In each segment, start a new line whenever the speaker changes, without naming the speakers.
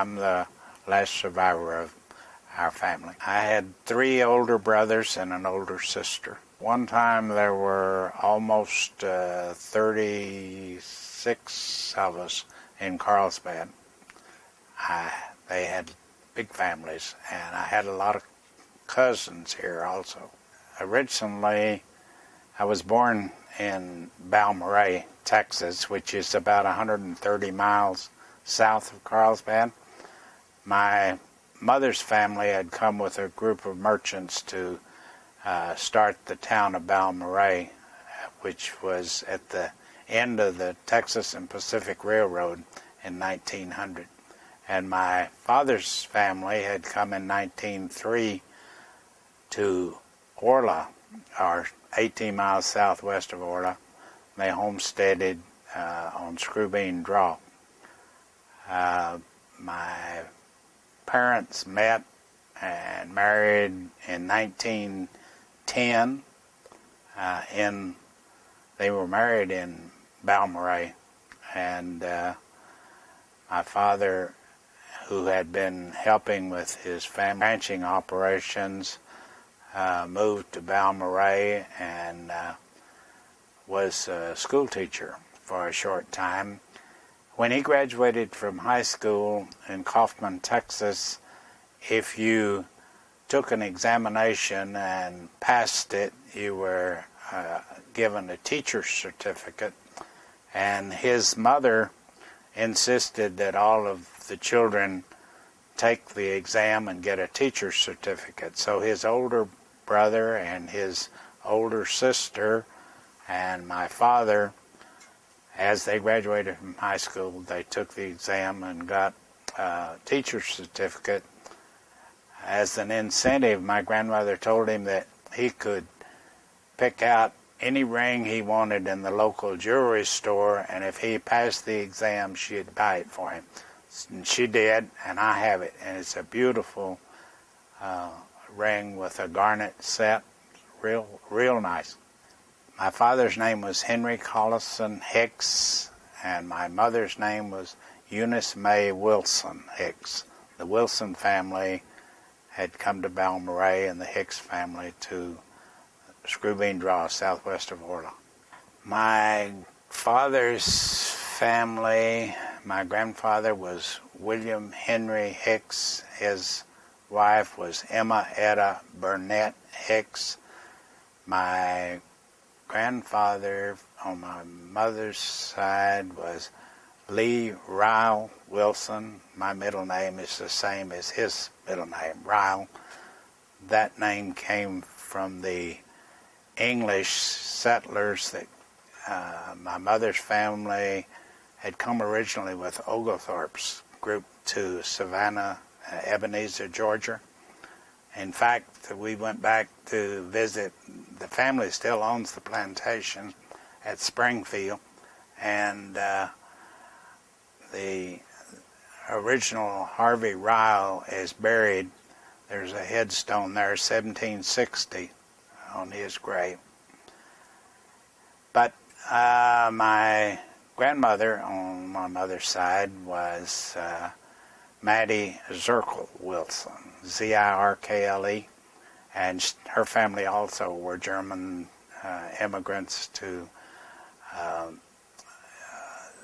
I'm the last survivor of our family. I had 3 older brothers and an older sister. One time there were almost 36 of us in Carlsbad. They had big families, and I had a lot of cousins here also. Originally, I was born in Balmorhea, Texas, which is about 130 miles south of Carlsbad. My mother's family had come with a group of merchants to start the town of Balmorhea, which was at the end of the Texas and Pacific Railroad in 1900. And my father's family had come in 1903 to Orla, or 18 miles southwest of Orla. They homesteaded on Screwbean Draw. My parents met and married in 1910. They were married in Balmorhea, and my father, who had been helping with his family ranching operations, moved to Balmorhea and was a school teacher for a short time. When he graduated from high school in Kaufman, Texas, if you took an examination and passed it, you were given a teacher's certificate, and his mother insisted that all of the children take the exam and get a teacher's certificate. So his older brother and his older sister and my father, as they graduated from high school, they took the exam and got a teacher's certificate. As an incentive, my grandmother told him that he could pick out any ring he wanted in the local jewelry store, and if he passed the exam, she'd buy it for him. And she did, and I have it, and it's a beautiful ring with a garnet set, real nice. My father's name was Henry Collison Hicks, and my mother's name was Eunice May Wilson Hicks. The Wilson family had come to Balmorhea, and the Hicks family to Screwbean Draw, southwest of Orla. My father's family, my grandfather was William Henry Hicks. His wife was Emma Etta Burnett Hicks. My grandfather on my mother's side was Lee Ryle Wilson. My middle name is the same as his middle name, Ryle. That name came from the English settlers that my mother's family had come originally with Oglethorpe's group to Savannah, Ebenezer, Georgia. In fact, we went back to visit. The family still owns the plantation at Springfield, and the original Harvey Ryle is buried. There's a headstone there, 1760, on his grave. But my grandmother on my mother's side was Maddie Zirkle Wilson, Zirkle, and her family also were German immigrants to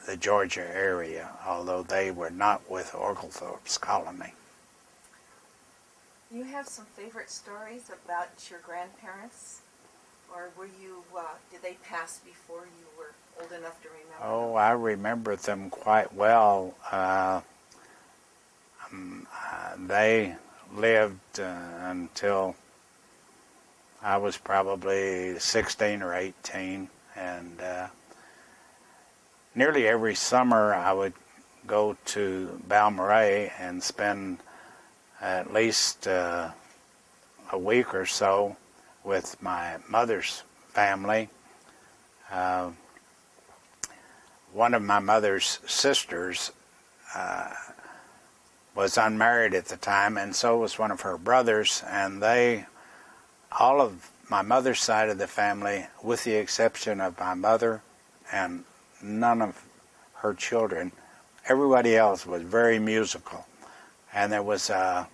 the Georgia area, although they were not with Oglethorpe's colony.
You have some favorite stories about your grandparents? Or were you, did they pass before you were old enough to remember?
Oh, I remember them quite well. They lived until I was probably 16 or 18, and nearly every summer I would go to Balmorhea and spend at least a week or so with my mother's family. One of my mother's sisters was unmarried at the time, and so was one of her brothers, and all of my mother's side of the family, with the exception of my mother and none of her children, everybody else was very musical. And there was a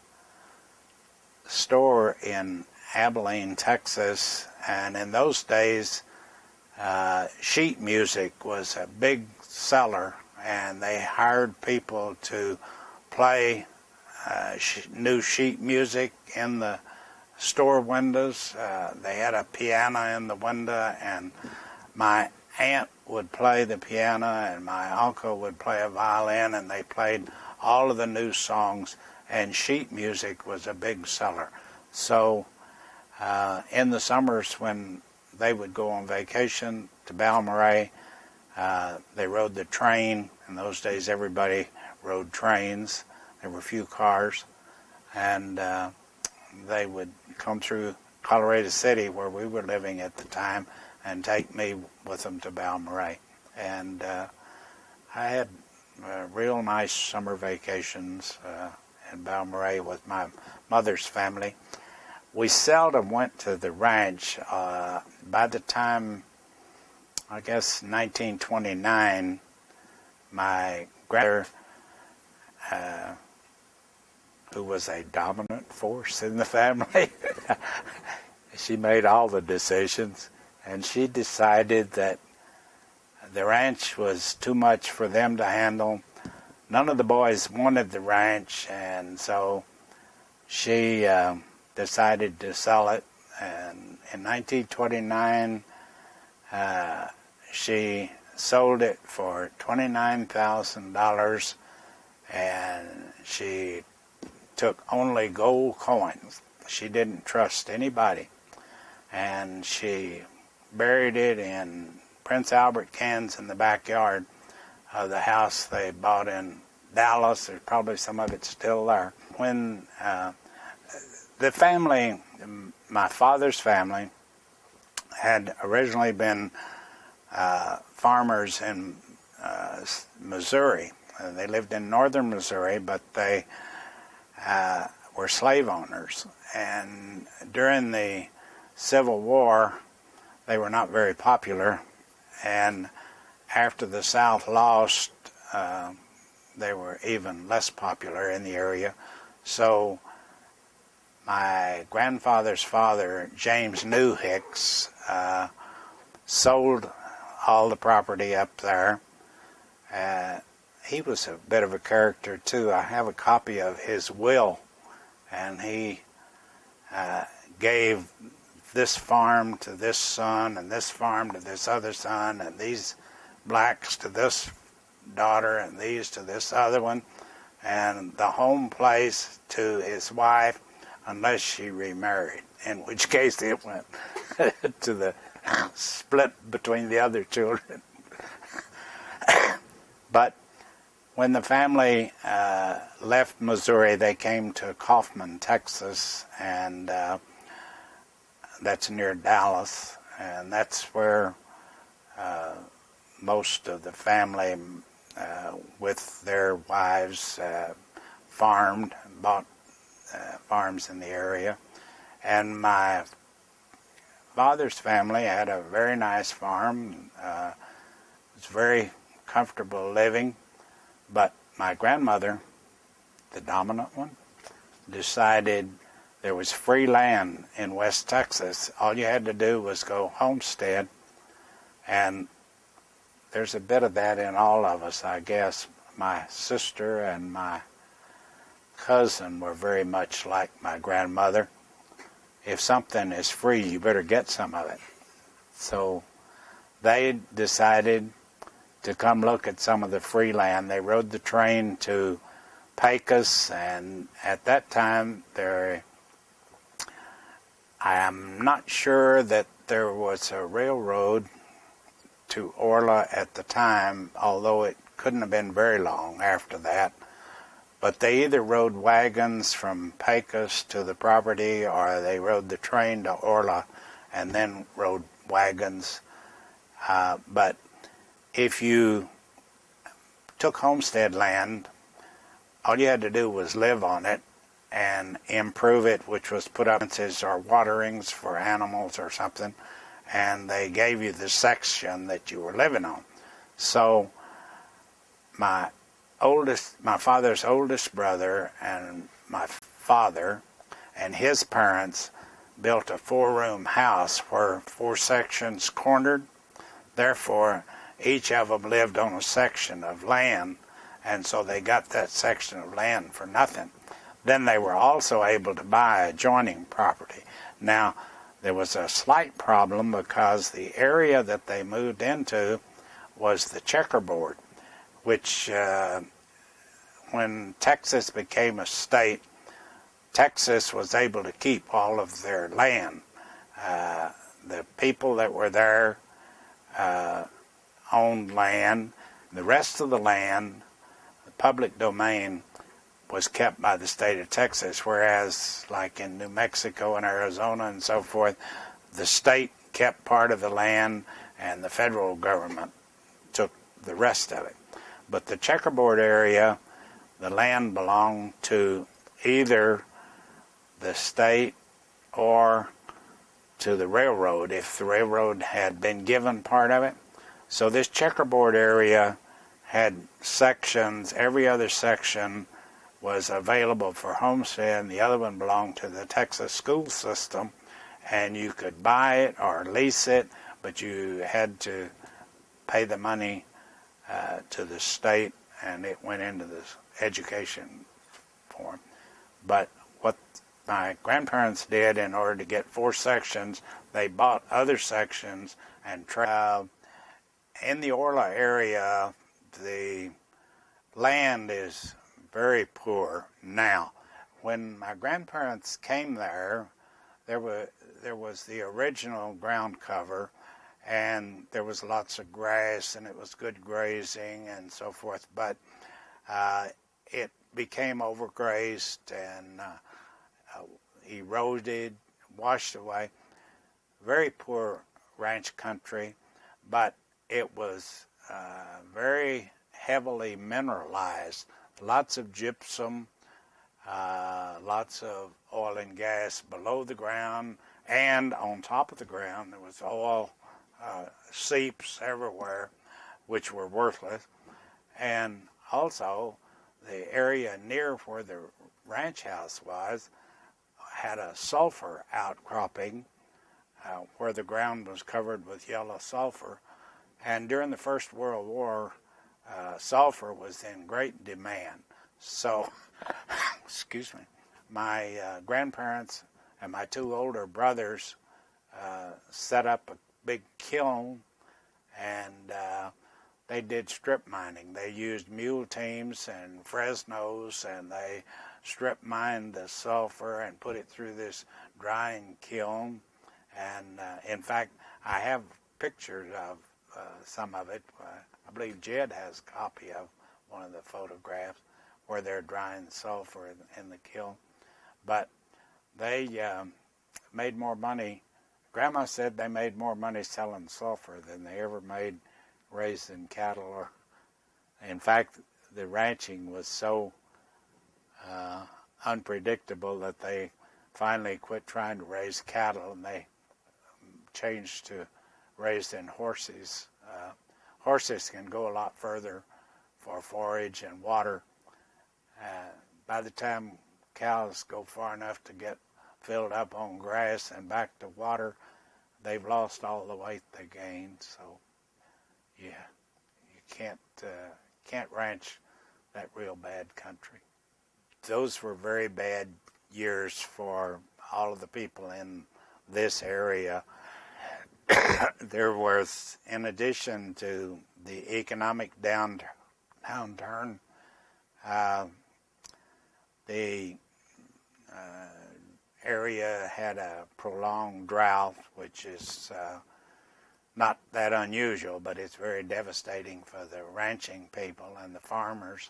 store in Abilene, Texas, and in those days sheet music was a big seller, and they hired people to play new sheet music in the store windows. They had a piano in the window, and my aunt would play the piano and my uncle would play a violin, and they played all of the new songs, and sheet music was a big seller. So in the summers when they would go on vacation to Balmorhea, they rode the train. In those days everybody rode trains. There were few cars, and they would come through Colorado City, where we were living at the time, and take me with them to Balmorhea. And I had real nice summer vacations in Balmorhea with my mother's family. We seldom went to the ranch. By the time, I guess, 1929, my grandmother, who was a dominant force in the family, she made all the decisions, and she decided that the ranch was too much for them to handle. None of the boys wanted the ranch, and so she decided to sell it. And in 1929, she sold it for $29,000, and she took only gold coins. She didn't trust anybody, and she buried it in Prince Albert cans in the backyard of the house they bought in Dallas. There's probably some of it still there. When the family, my father's family, had originally been farmers in Missouri. They lived in northern Missouri, but they were slave owners. And during the Civil War, they were not very popular. And after the South lost, they were even less popular in the area. So my grandfather's father, James New Hicks, sold all the property up there. He was a bit of a character too. I have a copy of his will, and he gave this farm to this son, and this farm to this other son, and these blacks to this daughter, and these to this other one, and the home place to his wife, unless she remarried, in which case it went to the split between the other children. But when the family left Missouri, they came to Kaufman, Texas, and that's near Dallas, and that's where most of the family with their wives farmed, bought farms in the area. And my father's family had a very nice farm. It was very comfortable living, but my grandmother, the dominant one, decided there was free land in West Texas. All you had to do was go homestead, and there's a bit of that in all of us, I guess. My sister and my cousin were very much like my grandmother. If something is free, you better get some of it. So they decided to come look at some of the free land. They rode the train to Pecos, and at that time I am not sure that there was a railroad to Orla at the time, although it couldn't have been very long after that. But they either rode wagons from Pecos to the property, or they rode the train to Orla and then rode wagons. But if you took homestead land, all you had to do was live on it and improve it, which was put up fences or waterings for animals or something, and they gave you the section that you were living on. So my my father's oldest brother and my father and his parents built a 4-room house where 4 sections cornered. Therefore, each of them lived on a section of land, and so they got that section of land for nothing. Then they were also able to buy adjoining property. Now, there was a slight problem because the area that they moved into was the checkerboard, which when Texas became a state, Texas was able to keep all of their land. The people that were there owned land. The rest of the land, the public domain, was kept by the state of Texas, whereas like in New Mexico and Arizona and so forth, the state kept part of the land and the federal government took the rest of it. But the checkerboard area, the land belonged to either the state or to the railroad, if the railroad had been given part of it. So this checkerboard area had sections. Every other section was available for homestead, and the other one belonged to the Texas school system, and you could buy it or lease it, but you had to pay the money to the state, and it went into the education form. But what my grandparents did, in order to get 4 sections, they bought other sections and in the Orla area, the land is very poor now. When my grandparents came there, there was the original ground cover, and there was lots of grass, and it was good grazing and so forth. But it became overgrazed and eroded, washed away. Very poor ranch country, but it was very heavily mineralized. Lots of gypsum, lots of oil and gas below the ground, and on top of the ground there was oil seeps everywhere, which were worthless. And also, the area near where the ranch house was had a sulfur outcropping where the ground was covered with yellow sulfur. And during the First World War, sulfur was in great demand. So, excuse me, my grandparents and my 2 older brothers set up a big kiln, and they did strip mining. They used mule teams and Fresnos, and they strip mined the sulfur and put it through this drying kiln. And in fact, I have pictures of some of it. I believe Jed has a copy of one of the photographs where they're drying sulfur in the kiln. But they made more money. Grandma said they made more money selling sulfur than they ever made raising cattle. Or, in fact, the ranching was so unpredictable that they finally quit trying to raise cattle, and they changed to raising horses. Horses can go a lot further for forage and water. By the time cows go far enough to get filled up on grass and back to water, they've lost all the weight they gained. So, yeah, you can't ranch that real bad country. Those were very bad years for all of the people in this area. There was, in addition to the economic downturn, the area had a prolonged drought, which is not that unusual, but it's very devastating for the ranching people and the farmers.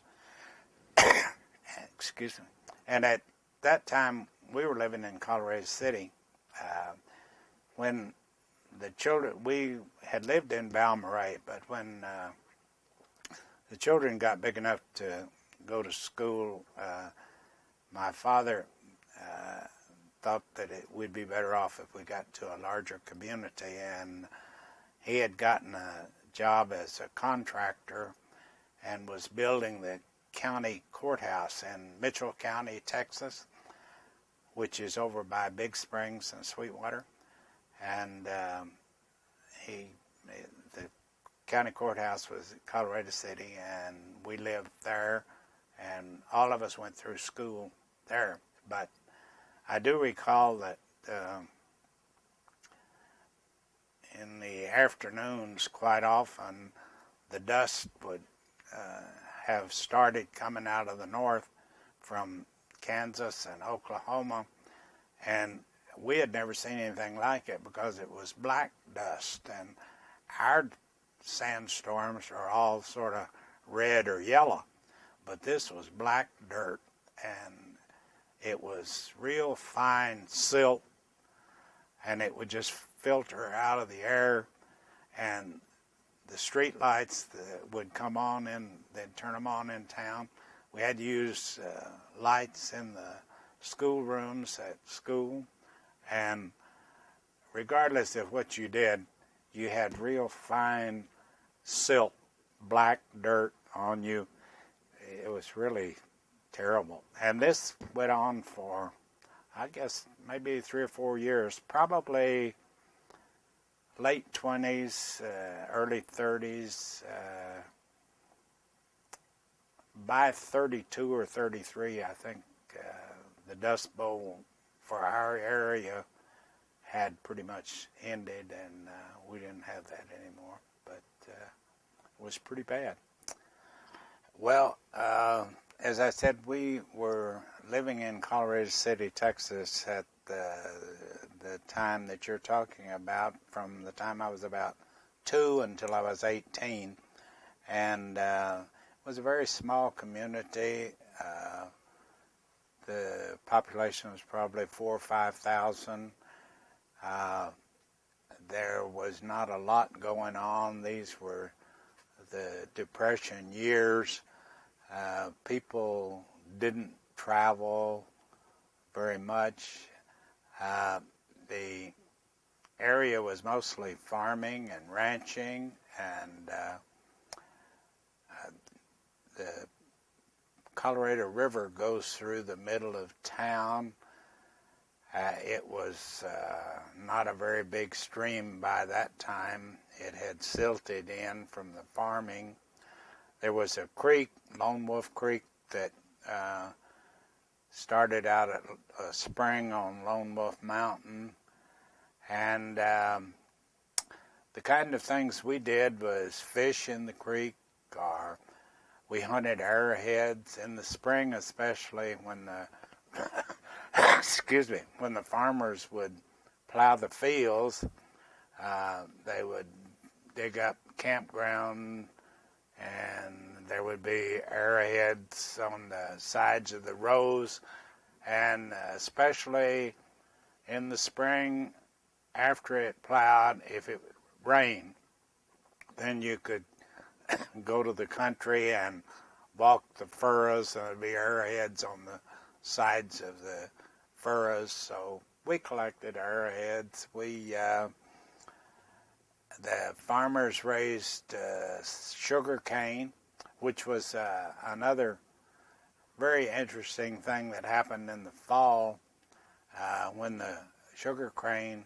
Excuse me. And at that time, we were living in Colorado City. When the children, we had lived in Balmorhea, but when the children got big enough to go to school, my father thought that we'd be better off if we got to a larger community, and he had gotten a job as a contractor and was building the county courthouse in Mitchell County, Texas, which is over by Big Springs and Sweetwater. And the county courthouse was in Colorado City, and we lived there, and all of us went through school there. But I do recall that in the afternoons, quite often, the dust would have started coming out of the north from Kansas and Oklahoma, and we had never seen anything like it because it was black dust, and our sandstorms are all sort of red or yellow, but this was black dirt, and it was real fine silt, and it would just filter out of the air, and the street lights that would come on and they'd turn them on in town. We had to use lights in the schoolrooms at school, and regardless of what you did, you had real fine silt, black dirt on you. It was really terrible. And this went on for, I guess, maybe 3 or 4 years, probably late 20s, early 30s. By 32 or 33, I think the Dust Bowl for our area had pretty much ended, and we didn't have that anymore. But it was pretty bad. Well, as I said, we were living in Colorado City, Texas at the time that you're talking about, from the time I was about 2 until I was 18. And it was a very small community. The population was probably 4,000 or 5,000. There was not a lot going on. These were the Depression years. People didn't travel very much. The area was mostly farming and ranching, and the Colorado River goes through the middle of town. It was not a very big stream by that time. It had silted in from the farming. There was a creek, Lone Wolf Creek, that started out at a spring on Lone Wolf Mountain. And the kind of things we did was fish in the creek, or we hunted arrowheads in the spring, especially when the when the farmers would plow the fields. They would dig up campground, and there would be arrowheads on the sides of the rows, and especially in the spring after it plowed, if it rained, then you could go to the country and walk the furrows, and there'd be arrowheads on the sides of the furrows. So we collected arrowheads. The farmers raised sugar cane, which was another very interesting thing that happened in the fall when the sugar cane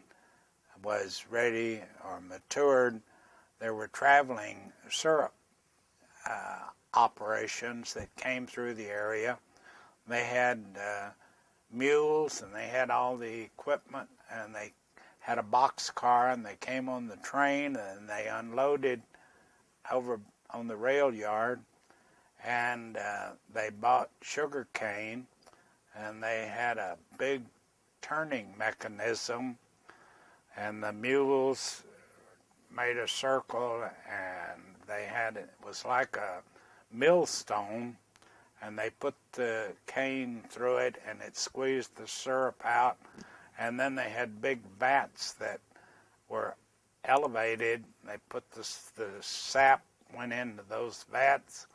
was ready or matured. There were traveling syrup operations that came through the area. They had mules, and they had all the equipment, and they had a box car, and they came on the train, and they unloaded over on the rail yard, and they bought sugar cane, and they had a big turning mechanism, and the mules made a circle, and it was like a millstone, and they put the cane through it, and it squeezed the syrup out. And then they had big vats that were elevated. They put the sap went into those vats,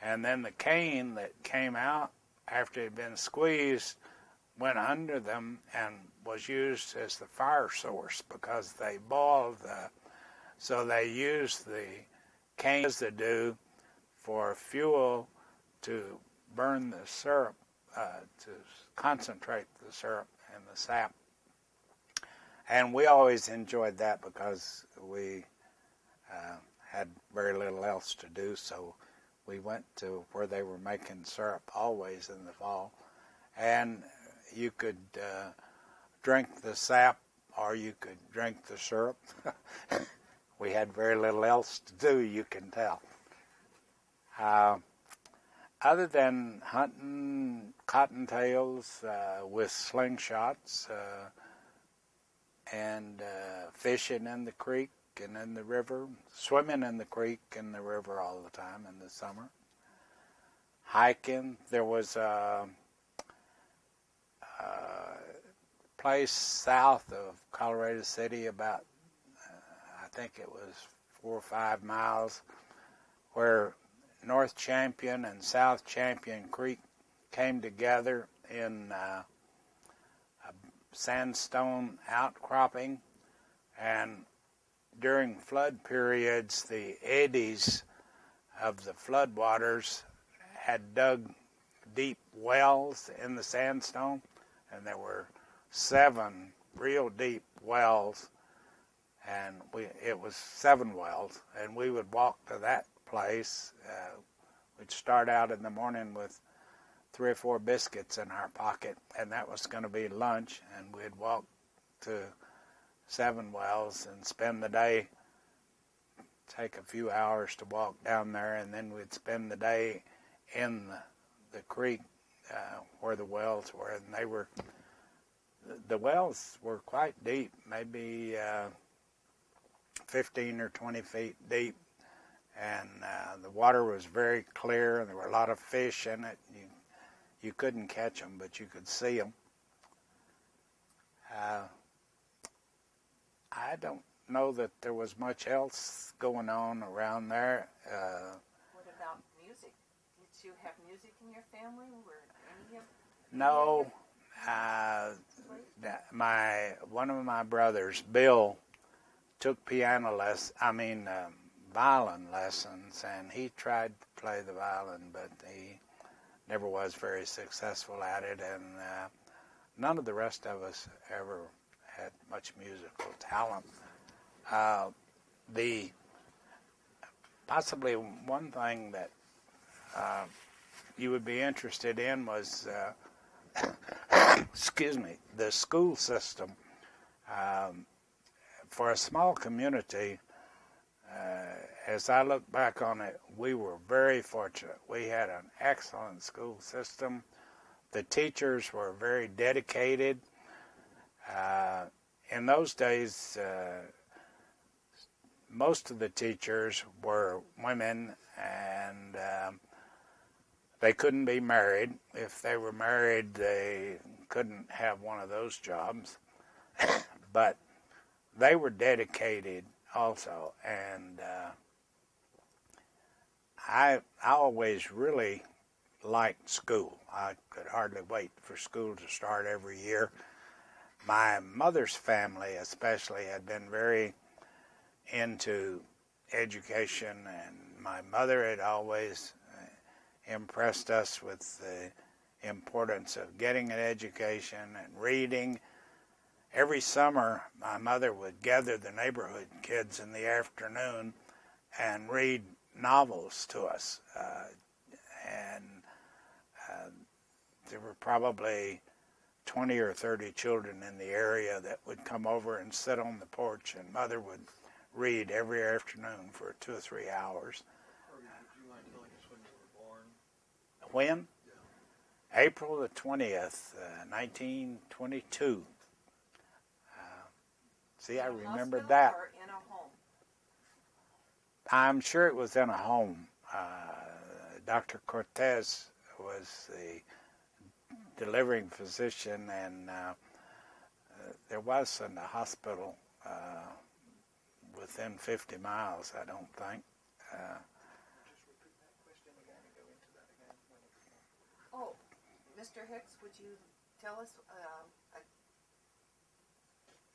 and then the cane that came out after it had been squeezed went under them and was used as the fire source, because they boiled so they used the cane residue for fuel to burn the syrup, to concentrate the syrup and the sap. And we always enjoyed that because we had very little else to do, so we went to where they were making syrup always in the fall. And you could drink the sap or you could drink the syrup. We had very little else to do, you can tell. Other than hunting cottontails with slingshots and fishing in the creek and in the river, swimming in the creek and the river all the time in the summer, hiking. There was a place south of Colorado City about, I think it was 4 or 5 miles, where North Champion and South Champion Creek came together in a sandstone outcropping, and during flood periods, the eddies of the floodwaters had dug deep wells in the sandstone, and there were 7 real deep wells, and it was 7 wells, and we would walk to that place. We'd start out in the morning with 3 or 4 biscuits in our pocket, and that was going to be lunch, and we'd walk to 7 wells and spend the day, take a few hours to walk down there, and then we'd spend the day in the creek where the wells were, and the wells were quite deep, maybe 15 or 20 feet deep, and the water was very clear, and there were a lot of fish in it. You couldn't catch them, but you could see them. I don't know that there was much else going on around there.
What about music? Did you have music in your family? Were any of
No. One of my brothers, Bill, took violin lessons, and he tried to play the violin, but he never was very successful at it, and none of the rest of us ever had much musical talent. Possibly one thing that you would be interested in was the school system. For a small community, as I look back on it, we were very fortunate. We had an excellent school system. The teachers were very dedicated. In those days, most of the teachers were women, and they couldn't be married. If they were married, they couldn't have one of those jobs. But they were dedicated also, and I always really liked school. I could hardly wait for school to start every year. My mother's family especially had been very into education, and my mother had always impressed us with the importance of getting an education and reading. Every summer, my mother would gather the neighborhood kids in the afternoon and read novels to us. And there were probably 20 or 30 children in the area that would come over and sit on the porch, and Mother would read every afternoon for 2 or 3 hours.
Harvey, would you mind telling us when you were born?
When?
Yeah.
April the 20th, 1922. See, I remembered that.
Or in a home?
I'm sure it was in a home. Dr. Cortez was the delivering physician, and there wasn't a hospital within 50 miles, I don't think.
Just repeat that question again and go into that again.
Oh, Mr. Hicks, would you tell us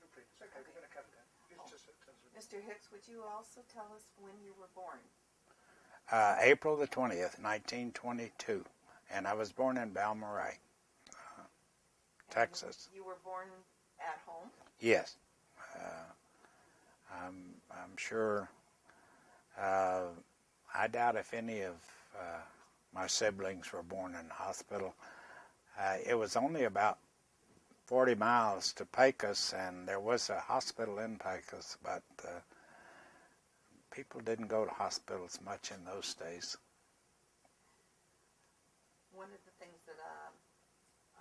Repeat. It's okay. We're going to cut it down. It's just
Mr. Hicks, would you also tell us when you were born?
April the 20th, 1922. And I was born in Balmorhea, Texas.
You were born at home?
Yes. I'm sure. I doubt if any of my siblings were born in the hospital. It was only about 40 miles to Pecos, and there was a hospital in Pecos, but people didn't go to hospitals much in those days.
One of the things that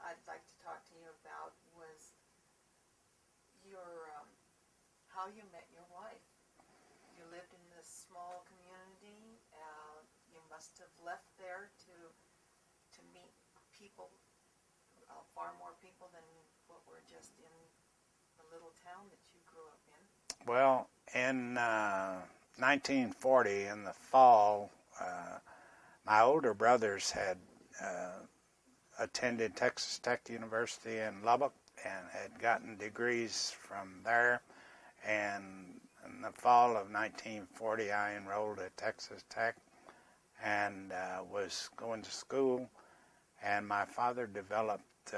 I'd like to talk to you about was your how you met your wife. You lived in this small community. You must have left there to meet people, far more people than what were just in the little town that you grew up in.
Well, in 1940, in the fall, my older brothers had attended Texas Tech University in Lubbock and had gotten degrees from there. And in the fall of 1940, I enrolled at Texas Tech and was going to school. And my father developed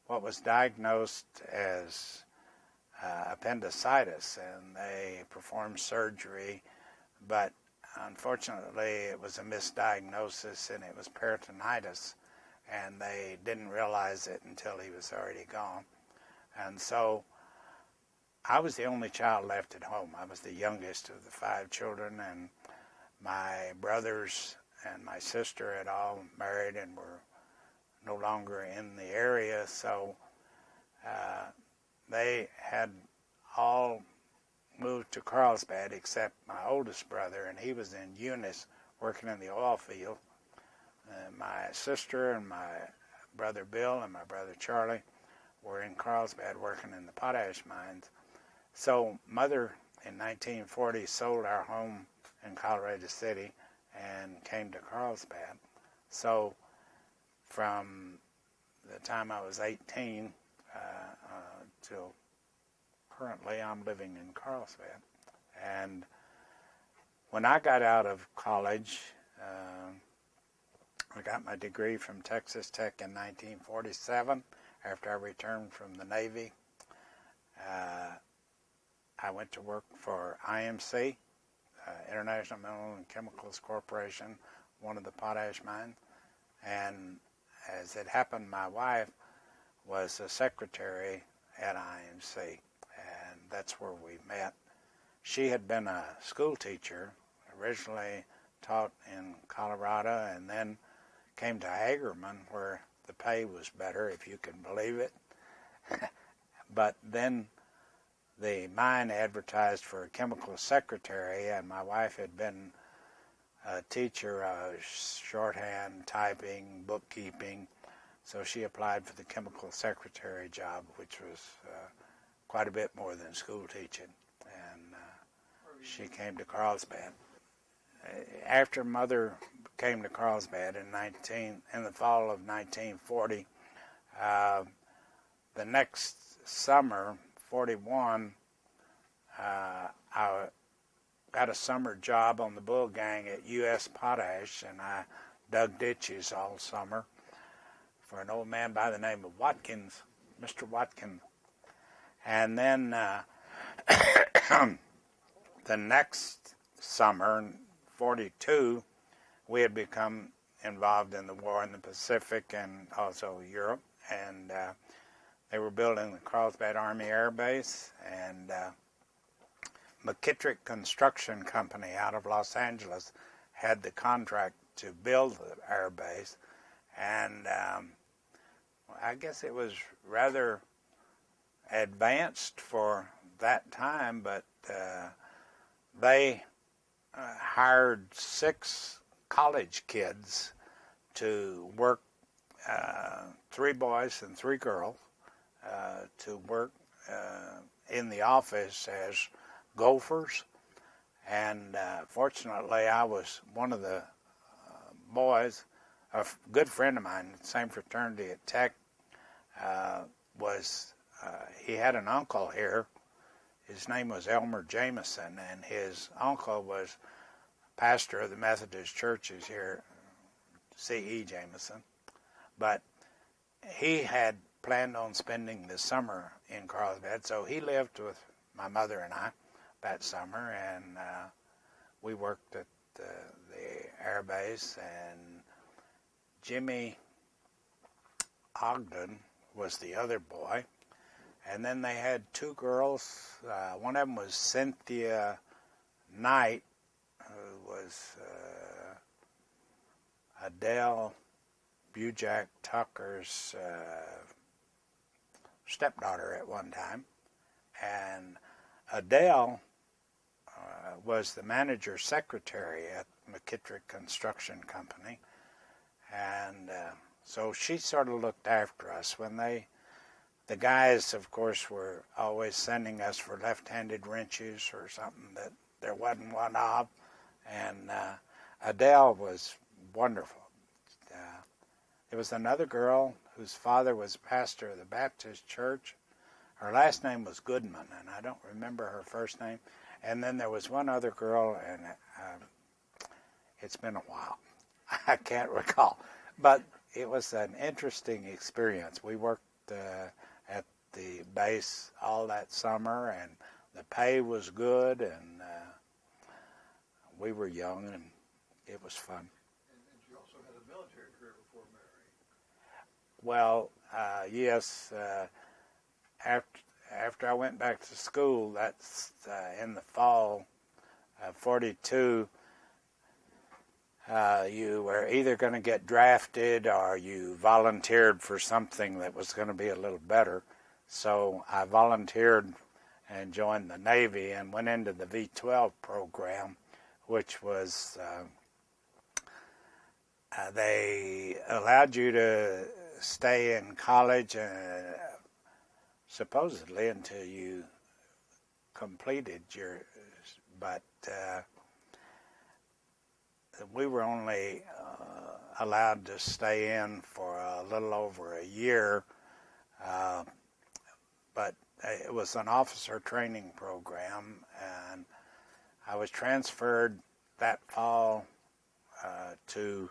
what was diagnosed as appendicitis, and they performed surgery, but unfortunately it was a misdiagnosis and it was peritonitis, and they didn't realize it until he was already gone. And so I was the only child left at home. I was the youngest of the 5 children, and my brothers and my sister had all married and were no longer in the area, so they had all moved to Carlsbad except my oldest brother, and he was in Eunice working in the oil field. My sister and my brother Bill and my brother Charlie were in Carlsbad working in the potash mines. So Mother in 1940 sold our home in Colorado City and came to Carlsbad. So from the time I was 18 till currently, I'm living in Carlsbad. And when I got out of college, I got my degree from Texas Tech in 1947 after I returned from the Navy. I went to work for IMC, International Mineral and Chemicals Corporation, one of the potash mines. And as it happened, my wife was a secretary at IMC, and that's where we met. She had been a school teacher, originally taught in Colorado, and then came to Hagerman, where the pay was better, if you can believe it. But then the mine advertised for a chemical secretary, and my wife had been a teacher of shorthand, typing, bookkeeping, so she applied for the chemical secretary job, which was quite a bit more than school teaching, and she came to Carlsbad. After Mother came to Carlsbad in the fall of 1940, the next summer, 41, I got a summer job on the bull gang at U.S. Potash, and I dug ditches all summer for an old man by the name of Watkins, Mr. Watkins. And then the next summer, in 42, we had become involved in the war in the Pacific and also Europe, and they were building the Carlsbad Army Air Base, and McKittrick Construction Company out of Los Angeles had the contract to build the air base, and I guess it was rather advanced for that time, but they hired 6 college kids to work, 3 boys and 3 girls, to work in the office as gophers. And fortunately, I was one of the boys. A good friend of mine, same fraternity at Tech, he had an uncle here. His name was Elmer Jameson, and his uncle was pastor of the Methodist churches here, C.E. Jameson. But he had planned on spending the summer in Carlsbad, so he lived with my mother and I that summer, and we worked at the air base, and Jimmy Ogden was the other boy. And then they had two girls. One of them was Cynthia Knight, who was Adele Bujak Tucker's stepdaughter at one time. And Adele was the manager secretary at McKittrick Construction Company. And so she sort of looked after us. When the guys, of course, were always sending us for left-handed wrenches or something that there wasn't one of. And Adele was wonderful. There was another girl whose father was pastor of the Baptist church. Her last name was Goodman, and I don't remember her first name. And then there was one other girl, and it's been a while. I can't recall. But it was an interesting experience. We worked at the base all that summer, and the pay was good, and we were young, and it was fun.
And you also had a military career before marriage.
Well, yes. After I went back to school, that's in the fall of 42, you were either going to get drafted or you volunteered for something that was going to be a little better. So I volunteered and joined the Navy and went into the V-12 program, which was, they allowed you to stay in college supposedly until you completed your, but we were only allowed to stay in for a little over a year, but it was an officer training program, and I was transferred that fall to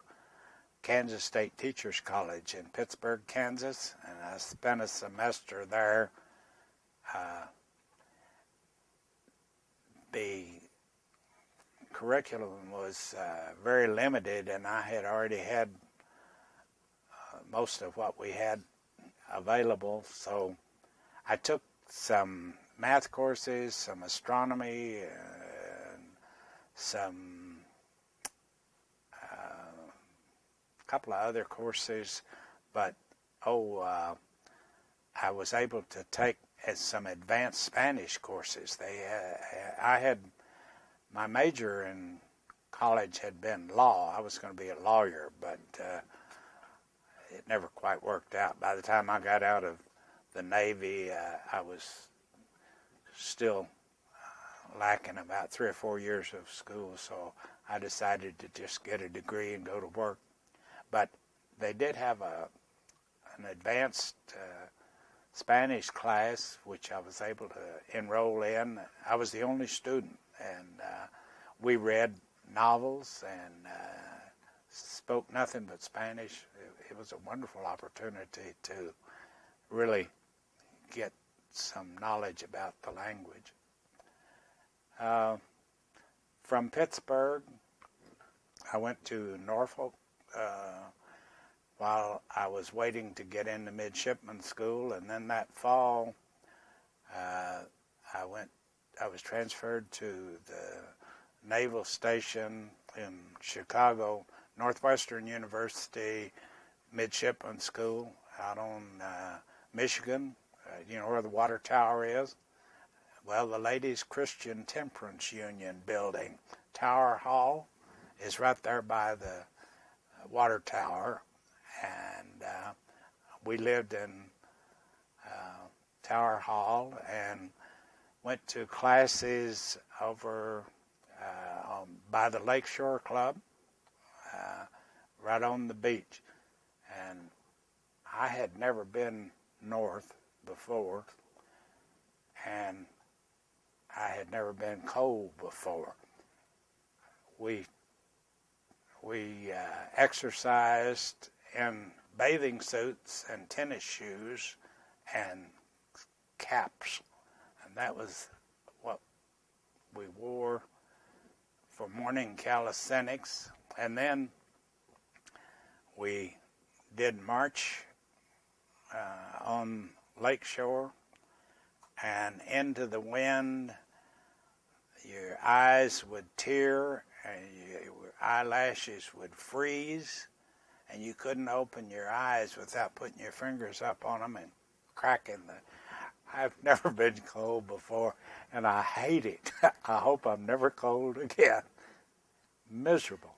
Kansas State Teachers College in Pittsburgh, Kansas, and I spent a semester there. The curriculum was very limited, and I had already had most of what we had available, so I took some math courses, some astronomy, and some couple of other courses, but I was able to take some advanced Spanish courses. I had my major in college had been law. I was going to be a lawyer, but it never quite worked out. By the time I got out of the Navy, I was still lacking about 3 or 4 years of school, so I decided to just get a degree and go to work. But they did have an advanced Spanish class, which I was able to enroll in. I was the only student, and we read novels and spoke nothing but Spanish. It was a wonderful opportunity to really get some knowledge about the language. From Pittsburgh, I went to Norfolk while I was waiting to get into midshipman school, and then that fall I was transferred to the Naval Station in Chicago, Northwestern University Midshipman School out on Michigan, you know where the water tower is? Well, the Ladies Christian Temperance Union building, Tower Hall, is right there by the water tower, and we lived in Tower Hall and went to classes over by the Lakeshore Club, right on the beach. And I had never been north before, and I had never been cold before. We We exercised in bathing suits and tennis shoes and caps. And that was what we wore for morning calisthenics. And then we did march on Lakeshore, and into the wind, your eyes would tear and your eyelashes would freeze, and you couldn't open your eyes without putting your fingers up on them and cracking the... I've never been cold before, and I hate it. I hope I'm never cold again. Miserable.